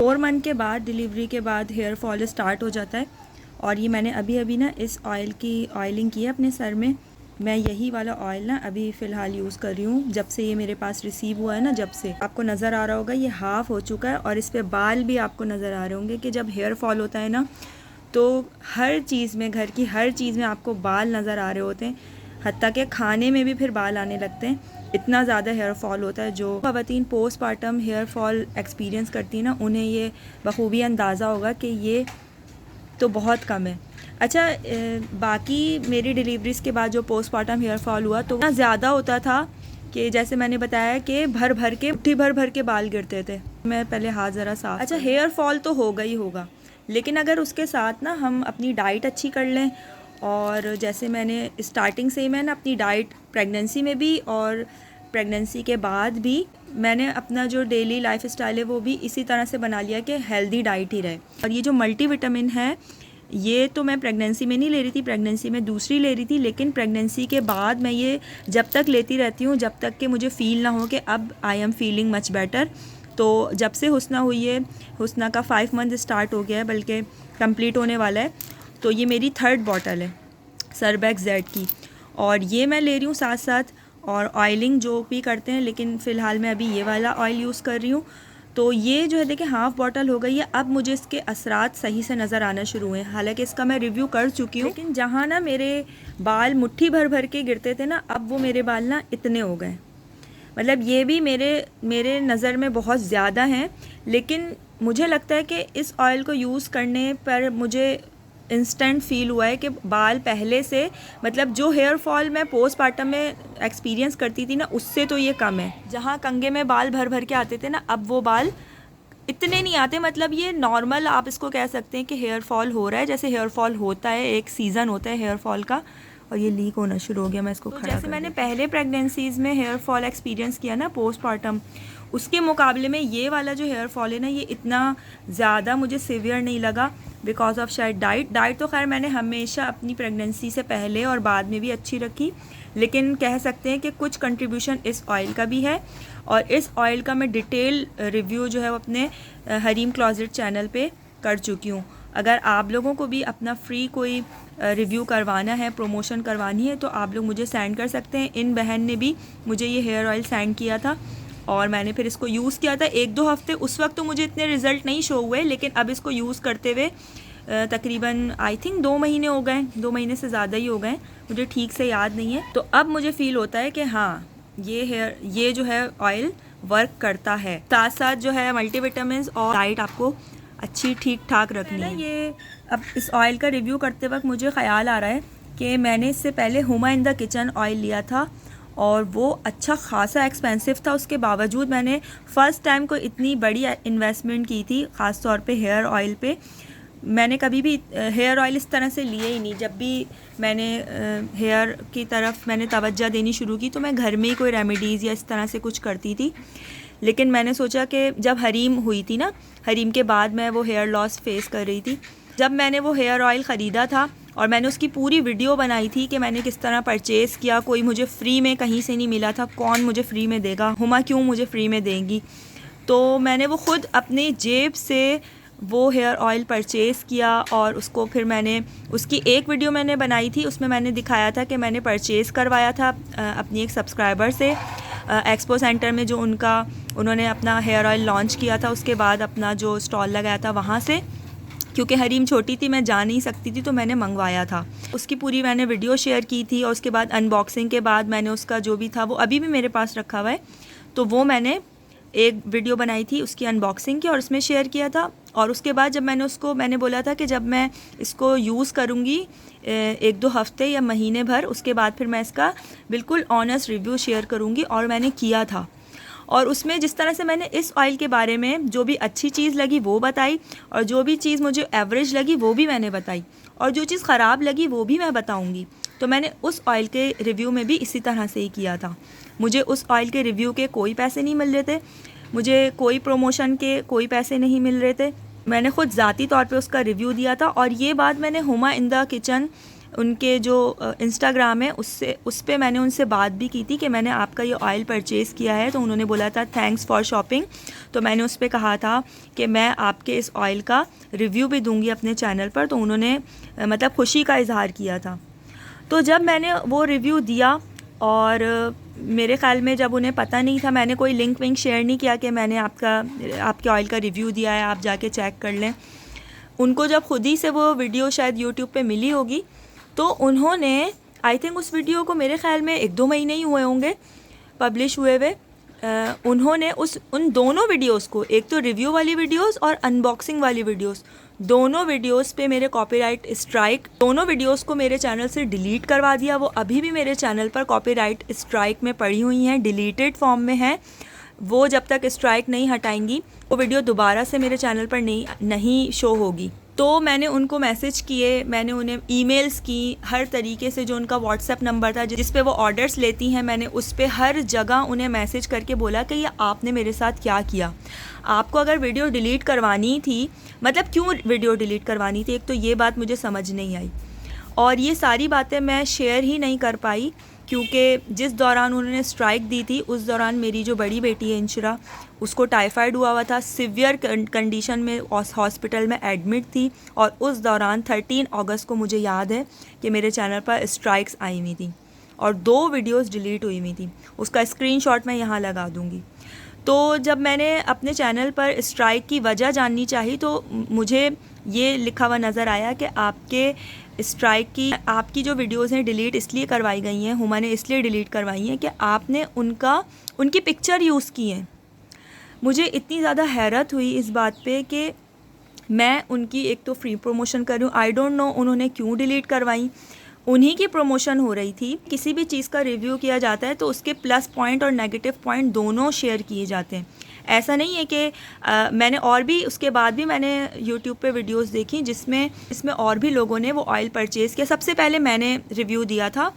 4 month के बाद, delivery के बाद हेयर फॉल स्टार्ट हो जाता है। और ये मैंने अभी ना इस ऑयल की ऑयलिंग की है अपने सर में। मैं यही वाला ऑयल ना अभी फ़िलहाल यूज़ कर रही हूँ। जब से ये मेरे पास रिसीव हुआ है ना, जब से आपको नज़र आ रहा होगा ये हाफ़ हो चुका है। और इस पे बाल भी आपको नज़र आ रहे होंगे कि जब हेयर फॉल होता है ना, तो हर चीज़ में, घर की हर चीज़ में आपको बाल नज़र आ रहे होते हैं। हत्ता के खाने में भी फिर बाल आने लगते हैं, इतना ज़्यादा हेयर फॉल होता है। जो ख़वातीन पोस्टमार्टम हेयर फॉल एक्सपीरियंस करती हैं ना, उन्हें ये बखूबी अंदाज़ा होगा कि ये तो बहुत कम है। अच्छा, बाकी मेरी डिलीवरीज़ के बाद जो पोस्टमार्टम हेयर फॉल हुआ तो इतना ज़्यादा होता था कि जैसे मैंने बताया कि भर भर के, मुट्ठी भर भर के बाल गिरते थे। मैं पहले हाथ ज़रा साफ। अच्छा, हेयर फॉल तो होगा ही होगा, लेकिन अगर उसके साथ ना हम अपनी डाइट अच्छी कर लें, और जैसे मैंने स्टार्टिंग से ही मैं ना अपनी डाइट प्रेगनेंसी में भी और प्रेगनेंसी के बाद भी मैंने अपना जो डेली लाइफ स्टाइल है वो भी इसी तरह से बना लिया कि हेल्दी डाइट ही रहे। और ये जो मल्टीविटामिन है, ये तो मैं प्रेगनेंसी में नहीं ले रही थी, प्रेगनेंसी में दूसरी ले रही थी, लेकिन प्रेगनेंसी के बाद मैं ये जब तक लेती रहती हूँ जब तक कि मुझे फ़ील ना हो कि अब I am feeling much better. तो जब से हुस्ना हुई है, हुस्ना का 5 मंथ स्टार्ट हो गया है, बल्कि कंप्लीट होने वाला है, तो ये मेरी 3rd बॉटल है सरबैक्स जेड की, और ये मैं ले रही हूँ साथ साथ। और ऑयलिंग जो भी करते हैं, लेकिन फ़िलहाल मैं अभी ये वाला ऑयल यूज़ कर रही हूँ। तो ये जो है देखिए हाफ़ बॉटल हो गई है। अब मुझे इसके असरात सही से नज़र आना शुरू हुए हैं। हालांकि इसका मैं रिव्यू कर चुकी हूँ, लेकिन जहाँ ना मेरे बाल मुट्ठी भर भर के गिरते थे ना, अब वो मेरे बाल ना इतने हो गए। मतलब ये भी मेरे नज़र में बहुत ज़्यादा हैं, लेकिन मुझे लगता है कि इस ऑयल को यूज़ करने पर मुझे इंस्टेंट फ़ील हुआ है कि बाल पहले से, मतलब जो हेयर फॉल मैं पोस्टमार्टम में एक्सपीरियंस करती थी ना, उससे तो ये कम है। जहाँ कंघे में बाल भर भर के आते थे ना, अब वो बाल इतने नहीं आते। मतलब ये नॉर्मल आप इसको कह सकते हैं कि हेयर फॉल हो रहा है, जैसे हेयर फॉल होता है, एक सीज़न होता है हेयर फॉल का। और ये लीक होना शुरू हो गया, मैं इसको खड़ा जैसे मैंने पहले प्रेगनेंसीज़ में हेयर फॉल एक्सपीरियंस किया ना पोस्टमार्टम, उसके मुकाबले में ये वाला जो हेयर फॉल है ना, ये इतना ज़्यादा मुझे सीवियर नहीं लगा, बिकॉज ऑफ शायद डाइट तो खैर मैंने हमेशा अपनी प्रेगनेंसी से पहले और बाद में भी अच्छी रखी, लेकिन कह सकते हैं कि कुछ कंट्रीब्यूशन इस ऑयल का भी है। और इस ऑयल का मैं डिटेल रिव्यू जो है वो अपने हरीम क्लॉजेट चैनल पे कर चुकी हूँ। अगर आप लोगों को भी अपना फ्री कोई रिव्यू करवाना है, प्रमोशन करवानी है, तो आप लोग मुझे सेंड कर सकते हैं। इन बहन ने भी मुझे ये हेयर ऑयल सेंड किया था और मैंने फिर इसको यूज़ किया था 1-2 हफ़्ते। उस वक्त तो मुझे इतने रिज़ल्ट नहीं शो हुए, लेकिन अब इसको यूज़ करते हुए तकरीबन आई थिंक 2 महीने हो गए, 2 महीने से ज़्यादा ही हो गए, मुझे ठीक से याद नहीं है। तो अब मुझे फ़ील होता है कि हाँ, ये जो है ऑयल वर्क करता है। साथ साथ जो है मल्टीविटामिन और डाइट आपको अच्छी ठीक ठाक रखनी है। ये अब इस ऑयल का रिव्यू करते वक्त मुझे ख़याल आ रहा है कि मैंने इससे पहले Huma in the kitchen oil लिया था और वो अच्छा खासा एक्सपेंसिव था। उसके बावजूद मैंने फ़र्स्ट टाइम को इतनी बड़ी इन्वेस्टमेंट की थी, ख़ास तौर पे हेयर ऑयल पे। मैंने कभी भी हेयर ऑयल इस तरह से लिए ही नहीं। जब भी मैंने हेयर की तरफ मैंने तवज्जो देनी शुरू की तो मैं घर में ही कोई रेमेडीज़ या इस तरह से कुछ करती थी। लेकिन मैंने सोचा कि जब हरीम हुई थी ना, हरीम के बाद मैं वो हेयर लॉस फेस कर रही थी। जब मैंने वो हेयर ऑयल ख़रीदा था और मैंने उसकी पूरी वीडियो बनाई थी कि मैंने किस तरह परचेज़ किया, कोई मुझे फ्री में कहीं से नहीं मिला था, कौन मुझे फ्री में देगा, हुमा क्यों मुझे फ्री में देंगी। तो मैंने वो ख़ुद अपनी जेब से वो हेयर ऑयल परचेज़ किया और उसको फिर मैंने, उसकी एक वीडियो मैंने बनाई थी, उसमें मैंने दिखाया था कि मैंने परचेज़ करवाया था अपनी एक सब्सक्राइबर से एक्सपो सेंटर में, जो उन्होंने अपना हेयर ऑयल लॉन्च किया था, उसके बाद अपना जो स्टॉल लगाया था वहाँ से। क्योंकि हरीम छोटी थी, मैं जा नहीं सकती थी, तो मैंने मंगवाया था। उसकी पूरी मैंने वीडियो शेयर की थी और उसके बाद अनबॉक्सिंग के बाद मैंने उसका जो भी था वो अभी भी मेरे पास रखा हुआ है, तो वो मैंने एक वीडियो बनाई थी उसकी अनबॉक्सिंग की और उसमें शेयर किया था। और उसके बाद जब मैंने बोला था कि जब मैं इसको यूज़ करूँगी 1-2 हफ़्ते या महीने भर, उसके बाद फिर मैं इसका बिल्कुल ऑनेस्ट रिव्यू शेयर करूँगी, और मैंने किया था। और उसमें जिस तरह से मैंने इस ऑयल के बारे में जो भी अच्छी चीज़ लगी वो बताई, और जो भी चीज़ मुझे एवरेज लगी वो भी मैंने बताई, और जो चीज़ ख़राब लगी वो भी मैं बताऊँगी। तो मैंने उस ऑयल के रिव्यू में भी इसी तरह से ही किया था। मुझे उस ऑयल के रिव्यू के कोई पैसे नहीं मिल रहे थे, मुझे कोई प्रमोशन के कोई पैसे नहीं मिल रहे थे, मैंने ख़ुद ज़ाती तौर पे उसका रिव्यू दिया था। और ये बात मैंने हुमा इन द किचन उनके जो इंस्टाग्राम है उस पे मैंने उनसे बात भी की थी कि मैंने आपका ये ऑयल परचेज़ किया है, तो उन्होंने बोला था थैंक्स फॉर शॉपिंग। तो मैंने उस पर कहा था कि मैं आपके इस ऑयल का रिव्यू भी दूंगी अपने चैनल पर, तो उन्होंने मतलब खुशी का इजहार किया था। तो जब मैंने वो रिव्यू दिया और मेरे ख़्याल में जब उन्हें पता नहीं था, मैंने कोई लिंक विंक शेयर नहीं किया कि मैंने आपके ऑयल का रिव्यू दिया है, आप जाके चेक कर लें। उनको जब खुद ही से वो वीडियो शायद यूट्यूब पे मिली होगी, तो उन्होंने आई थिंक उस वीडियो को मेरे ख़्याल में 1-2 महीने ही हुए होंगे पब्लिश हुए हुए, उन्होंने उन दोनों वीडियोस को, एक तो रिव्यू वाली वीडियोस और अनबॉक्सिंग वाली वीडियोस, दोनों वीडियोस पे मेरे कॉपीराइट स्ट्राइक, दोनों वीडियोस को मेरे चैनल से डिलीट करवा दिया। वो अभी भी मेरे चैनल पर कॉपीराइट स्ट्राइक में पड़ी हुई हैं, डिलीटेड फॉर्म में है। वो जब तक स्ट्राइक नहीं हटाएंगी वो वीडियो दोबारा से मेरे चैनल पर नहीं शो होगी। तो मैंने उनको मैसेज किए, मैंने उन्हें ईमेल्स की, हर तरीके से जो उनका व्हाट्सएप नंबर था जिस पे वो ऑर्डर्स लेती हैं, मैंने उस पे हर जगह उन्हें मैसेज करके बोला कि ये आपने मेरे साथ क्या किया। आपको अगर वीडियो डिलीट करवानी थी, मतलब क्यों वीडियो डिलीट करवानी थी, एक तो ये बात मुझे समझ नहीं आई। और ये सारी बातें मैं शेयर ही नहीं कर पाई क्योंकि जिस दौरान उन्होंने स्ट्राइक दी थी उस दौरान मेरी जो बड़ी बेटी है इंशरा, उसको टाइफाइड हुआ था, सिवियर कंडीशन में हॉस्पिटल में एडमिट थी। और उस दौरान 13 अगस्त को मुझे याद है कि मेरे चैनल पर स्ट्राइक्स आई हुई थी और 2 वीडियोस डिलीट हुई हुई थी। उसका स्क्रीनशॉट मैं यहाँ लगा दूँगी। तो जब मैंने अपने चैनल पर स्ट्राइक की वजह जाननी चाहिए तो मुझे ये लिखा हुआ नज़र आया कि आपके स्ट्राइक की, आपकी जो वीडियोस हैं डिलीट इसलिए करवाई गई हैं, हुमा ने इसलिए डिलीट करवाई हैं कि आपने उनकी पिक्चर यूज़ की है। मुझे इतनी ज़्यादा हैरत हुई इस बात पे कि मैं उनकी एक तो फ्री प्रमोशन कर रही हूँ, आई डोंट नो उन्होंने क्यों डिलीट करवाई। उन्हीं की प्रमोशन हो रही थी। किसी भी चीज़ का रिव्यू किया जाता है तो उसके प्लस पॉइंट और नेगेटिव पॉइंट दोनों शेयर किए जाते हैं। ऐसा नहीं है कि मैंने और भी उसके बाद भी मैंने यूट्यूब पे वीडियोस देखी जिसमें और भी लोगों ने वो ऑयल परचेज़ किया। सबसे पहले मैंने रिव्यू दिया था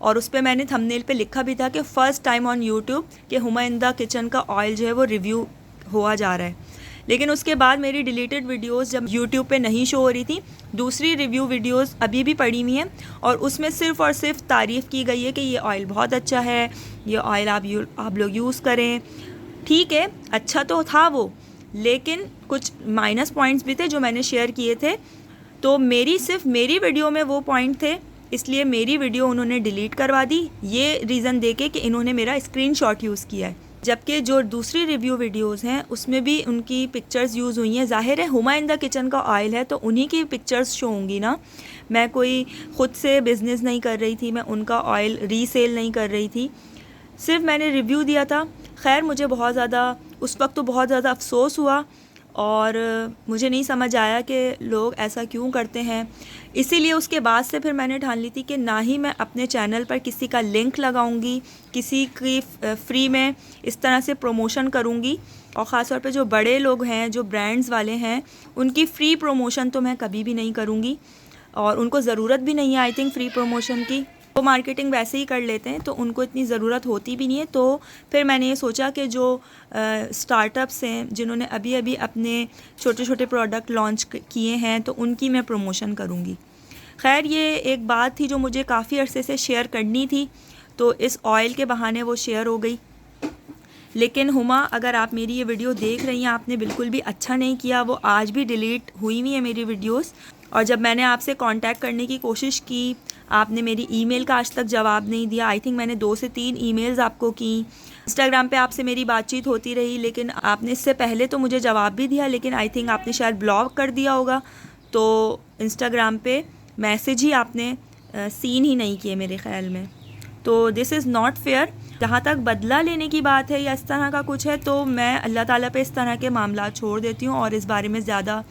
और उस पर मैंने थंबनेल पे लिखा भी था कि फ़र्स्ट टाइम ऑन यूट्यूब कि हुमा इन द किचन का ऑयल जो है वो रिव्यू हुआ जा रहा है। लेकिन उसके बाद मेरी डिलीटेड वीडियोस जब यूट्यूब पे नहीं शो हो रही थी, दूसरी रिव्यू वीडियोस अभी भी पड़ी हुई हैं और उसमें सिर्फ़ और सिर्फ तारीफ़ की गई है कि ये ऑयल बहुत अच्छा है, ये ऑयल आप लोग यूज़ करें। ठीक है, अच्छा तो था वो, लेकिन कुछ माइनस पॉइंट्स भी थे जो मैंने शेयर किए थे। तो सिर्फ मेरी वीडियो में वो पॉइंट थे, इसलिए मेरी वीडियो उन्होंने डिलीट करवा दी, ये रीज़न देके कि इन्होंने मेरा स्क्रीनशॉट यूज़ किया है। जबकि जो दूसरी रिव्यू वीडियोस हैं उसमें भी उनकी पिक्चर्स यूज़ हुई हैं। ज़ाहिर है हुमा इन द किचन का ऑयल है तो उन्हीं की पिक्चर्स शो होंगी ना। मैं कोई ख़ुद से बिज़नेस नहीं कर रही थी, मैं उनका ऑयल रीसेल नहीं कर रही थी, सिर्फ मैंने रिव्यू दिया था। खैर मुझे बहुत ज़्यादा उस वक्त तो बहुत ज़्यादा अफसोस हुआ और मुझे नहीं समझ आया कि लोग ऐसा क्यों करते हैं। इसीलिए उसके बाद से फिर मैंने ठान ली थी कि ना ही मैं अपने चैनल पर किसी का लिंक लगाऊंगी, किसी की फ्री में इस तरह से प्रमोशन करूंगी। और ख़ास तौर पे जो बड़े लोग हैं, जो ब्रांड्स वाले हैं, उनकी फ़्री प्रमोशन तो मैं कभी भी नहीं करूंगी और उनको ज़रूरत भी नहीं है आई थिंक फ्री प्रमोशन की। वो मार्केटिंग वैसे ही कर लेते हैं तो उनको इतनी ज़रूरत होती भी नहीं है। तो फिर मैंने ये सोचा कि जो स्टार्टअप्स हैं जिन्होंने अभी अभी अपने छोटे छोटे प्रोडक्ट लॉन्च किए हैं तो उनकी मैं प्रमोशन करूँगी। खैर ये एक बात थी जो मुझे काफ़ी अरसे से शेयर करनी थी, तो इस ऑयल के बहाने वो शेयर हो गई। लेकिन हुमा, अगर आप मेरी ये वीडियो देख रही हैं, आपने बिल्कुल भी अच्छा नहीं किया। वो आज भी डिलीट हुई हुई है मेरी वीडियोस और जब मैंने आपसे कांटेक्ट करने की कोशिश की, आपने मेरी ईमेल का आज तक जवाब नहीं दिया। आई थिंक मैंने 2 से 3 ईमेल्स आपको की। इंस्टाग्राम पे आपसे मेरी बातचीत होती रही, लेकिन आपने इससे पहले तो मुझे जवाब भी दिया, लेकिन आई थिंक आपने शायद ब्लॉक कर दिया होगा। तो इंस्टाग्राम पे मैसेज ही आपने सीन ही नहीं किए मेरे ख़्याल में। तो दिस इज़ नॉट फेयर। जहाँ तक बदला लेने की बात है या इस तरह का कुछ है तो मैं अल्लाह ताला पे इस तरह के मामला छोड़ देती हूँ और इस बारे में ज़्यादा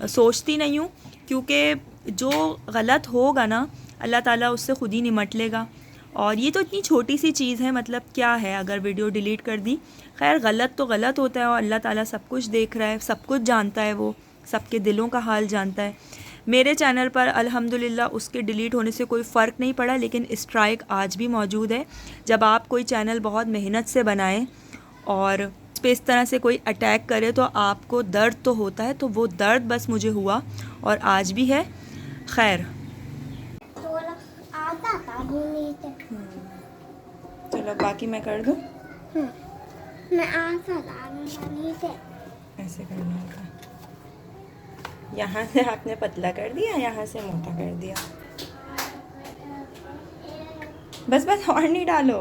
सोचती नहीं हूँ, क्योंकि जो गलत होगा ना अल्लाह ताला उससे ख़ुद ही निमट लेगा। और ये तो इतनी छोटी सी चीज़ है, मतलब क्या है अगर वीडियो डिलीट कर दी। खैर गलत तो गलत होता है और अल्लाह ताला सब कुछ देख रहा है, सब कुछ जानता है, वो सबके दिलों का हाल जानता है। मेरे चैनल पर अल्हम्दुलिल्लाह उसके डिलीट होने से कोई फ़र्क नहीं पड़ा, लेकिन स्ट्राइक आज भी मौजूद है। जब आप कोई चैनल बहुत मेहनत से बनाएं और उस पर इस तरह से कोई अटैक करे तो आपको दर्द तो होता है, तो वो दर्द बस मुझे हुआ और आज भी है। खैर नहीं थे। चलो बाकी मैं कर दूँ। मैं आँख लगाना नहीं थे। ऐसे करना होगा, यहाँ से आपने पतला कर दिया, यहाँ से मोटा कर दिया। बस बस और नहीं डालो।